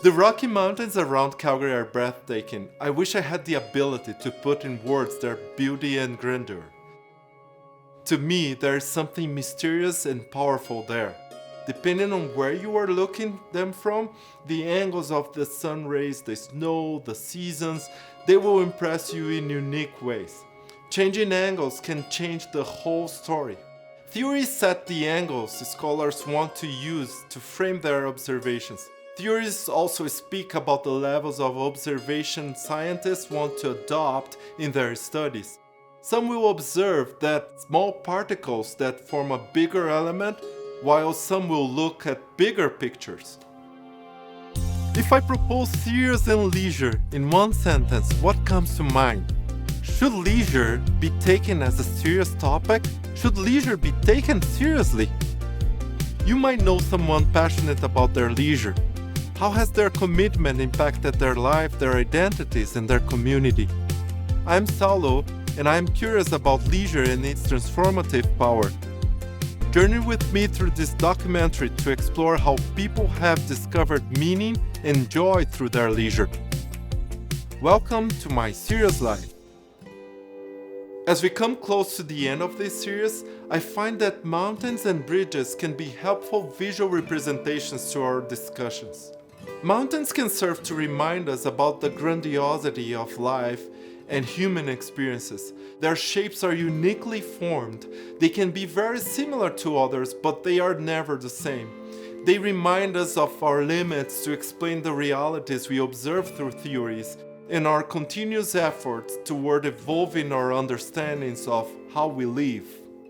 The Rocky Mountains around Calgary are breathtaking. I wish I had the ability to put in words their beauty and grandeur. To me, there is something mysterious and powerful there. Depending on where you are looking them from, the angles of the sun rays, the snow, the seasons, they will impress you in unique ways. Changing angles can change the whole story. Theories set the angles scholars want to use to frame their observations. Theories also speak about the levels of observation scientists want to adopt in their studies. Some will observe that small particles that form a bigger element, while some will look at bigger pictures. If I propose serious and leisure in one sentence, what comes to mind? Should leisure be taken as a serious topic? Should leisure be taken seriously? You might know someone passionate about their leisure. How has their commitment impacted their life, their identities, and their community? I'm Saulo, and I'm curious about leisure and its transformative power. Journey with me through this documentary to explore how people have discovered meaning and joy through their leisure. Welcome to my serious life. As we come close to the end of this series, I find that mountains and bridges can be helpful visual representations to our discussions. Mountains can serve to remind us about the grandiosity of life and human experiences. Their shapes are uniquely formed. They can be very similar to others, but they are never the same. They remind us of our limits to explain the realities we observe through theories and our continuous efforts toward evolving our understandings of how we live.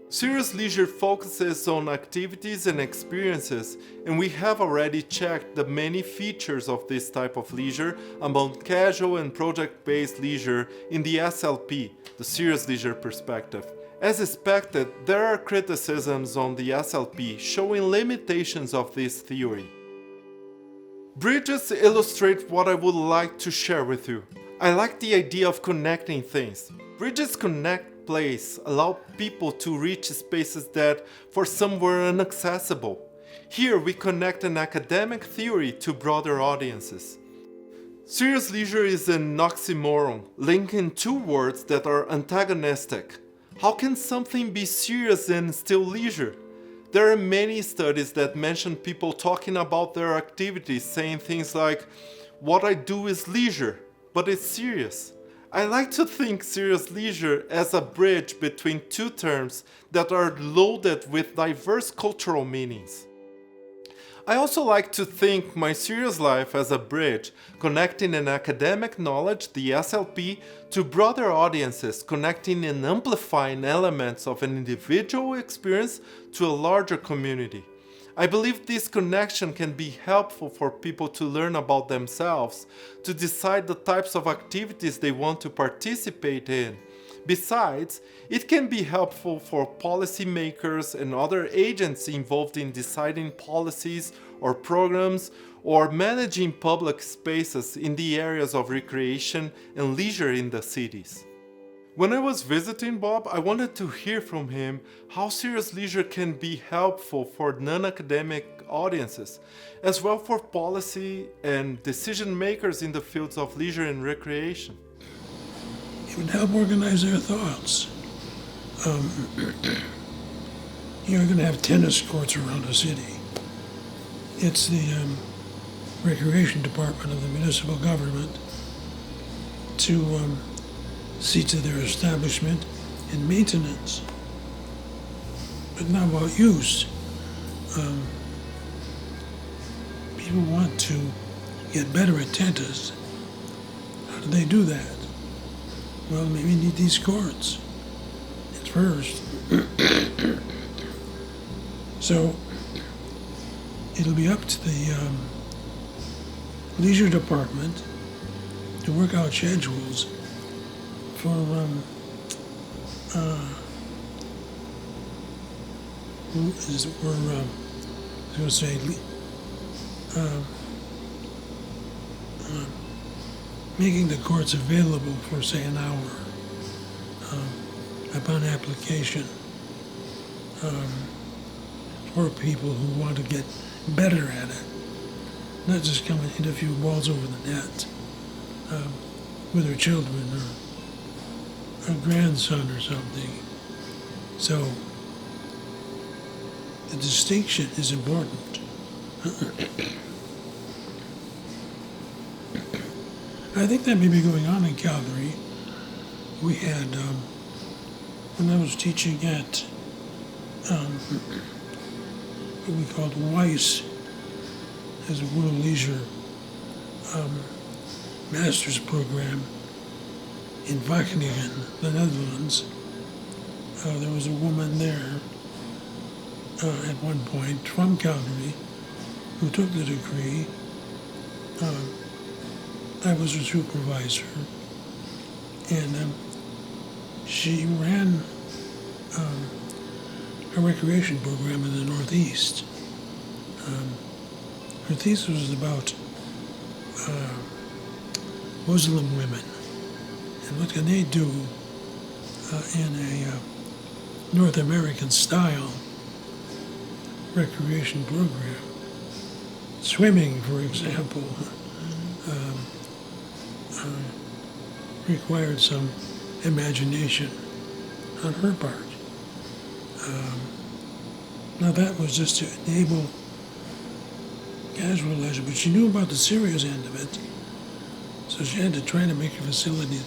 Serious leisure focuses on activities and experiences, and we have already checked the many features of this type of leisure among casual and project-based leisure in the SLP, the serious leisure perspective. As expected, there are criticisms on the SLP showing limitations of this theory. Bridges illustrate what I would like to share with you. I like the idea of connecting things. Bridges connect place allow people to reach spaces that for some were inaccessible. Here we connect an academic theory to broader audiences. Serious leisure is an oxymoron, linking two words that are antagonistic. How can something be serious and still leisure? There are many studies that mention people talking about their activities, saying things like, "What I do is leisure, but it's serious." I like to think serious leisure as a bridge between two terms that are loaded with diverse cultural meanings. I also like to think my serious life as a bridge, connecting an academic knowledge, the SLP, to broader audiences, connecting and amplifying elements of an individual experience to a larger community. I believe this connection can be helpful for people to learn about themselves, to decide the types of activities they want to participate in. Besides, it can be helpful for policymakers and other agents involved in deciding policies or programs or managing public spaces in the areas of recreation and leisure in the cities. When I was visiting Bob, I wanted to hear from him how serious leisure can be helpful for non-academic audiences, as well for policy and decision makers in the fields of leisure and recreation. It would help organize their thoughts. You're going to have tennis courts around the city. It's the recreation department of the municipal government to see to their establishment and maintenance, but not about use. People want to get better at tennis. How do they do that? Well, maybe you need these courts at first. So it'll be up to the leisure department to work out schedules for I was going to say making the courts available for, say, an hour upon application for people who want to get better at it. not just come and hit a few balls over the net with her children or a grandson or something. So the distinction is important. I think that may be going on in Calgary. We had, when I was teaching at what we called WISE, as a World Leisure Master's Program in Wageningen, the Netherlands, there was a woman there at one point from Calgary who took the degree. I was her supervisor, and she ran a recreation program in the Northeast. Her thesis was about Muslim women and what can they do in a North American style recreation program. Swimming, for example, required some imagination on her part. Now that was just to enable casual leisure, but she knew about the serious end of it, so she had to try to make her facility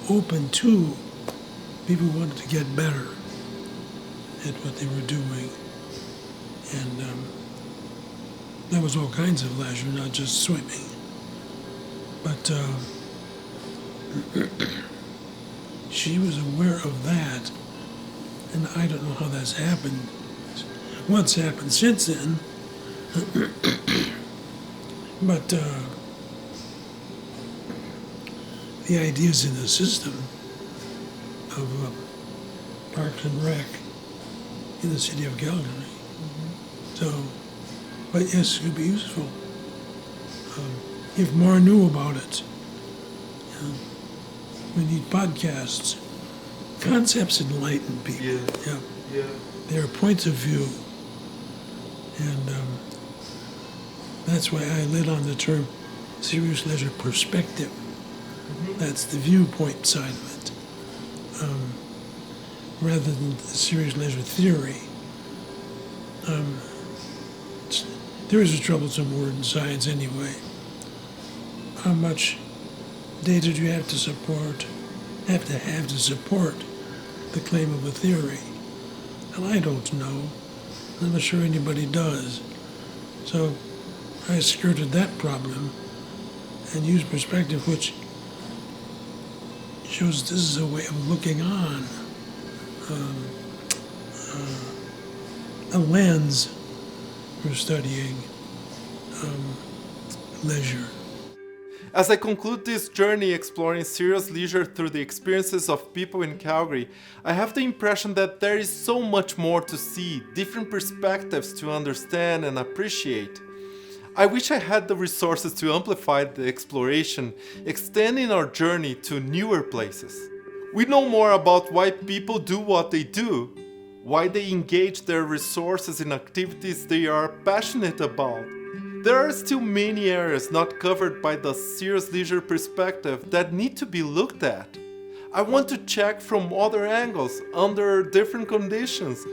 open to people who wanted to get better at what they were doing. And there was all kinds of leisure, not just swimming. But she was aware of that, and I don't know how that's happened. What's happened since then? But the ideas in the system of Parks and Rec in the city of Calgary. So, but yes, it would be useful if more knew about it. We need podcasts. Concepts enlighten people. Yeah. Their points of view. And that's why I lit on the term serious leisure perspective. That's the viewpoint side of it, rather than the serious leisure theory. There is a troublesome word in science anyway. How much data do you have to support the claim of a theory? And I don't know. I'm not sure anybody does. So I skirted that problem and used perspective, which shows this is a way of looking on, a lens for studying leisure. As I conclude this journey exploring serious leisure through the experiences of people in Calgary, I have the impression that there is so much more to see, different perspectives to understand and appreciate. I wish I had the resources to amplify the exploration, extending our journey to newer places. We know more about why people do what they do, why they engage their resources in activities they are passionate about. There are still many areas not covered by the serious leisure perspective that need to be looked at. I want to check from other angles, under different conditions,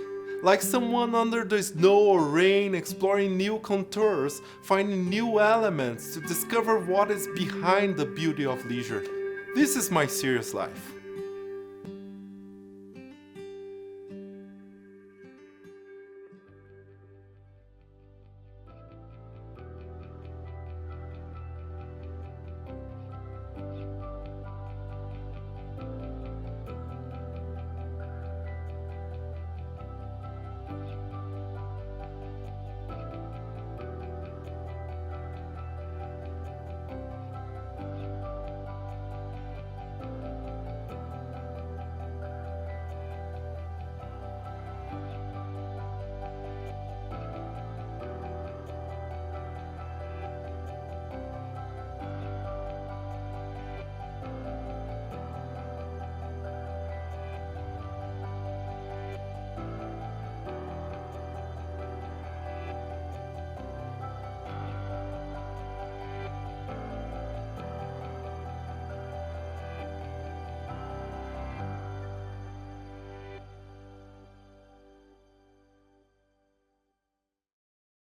like someone under the snow or rain exploring new contours, finding new elements to discover what is behind the beauty of leisure. This is my serious life.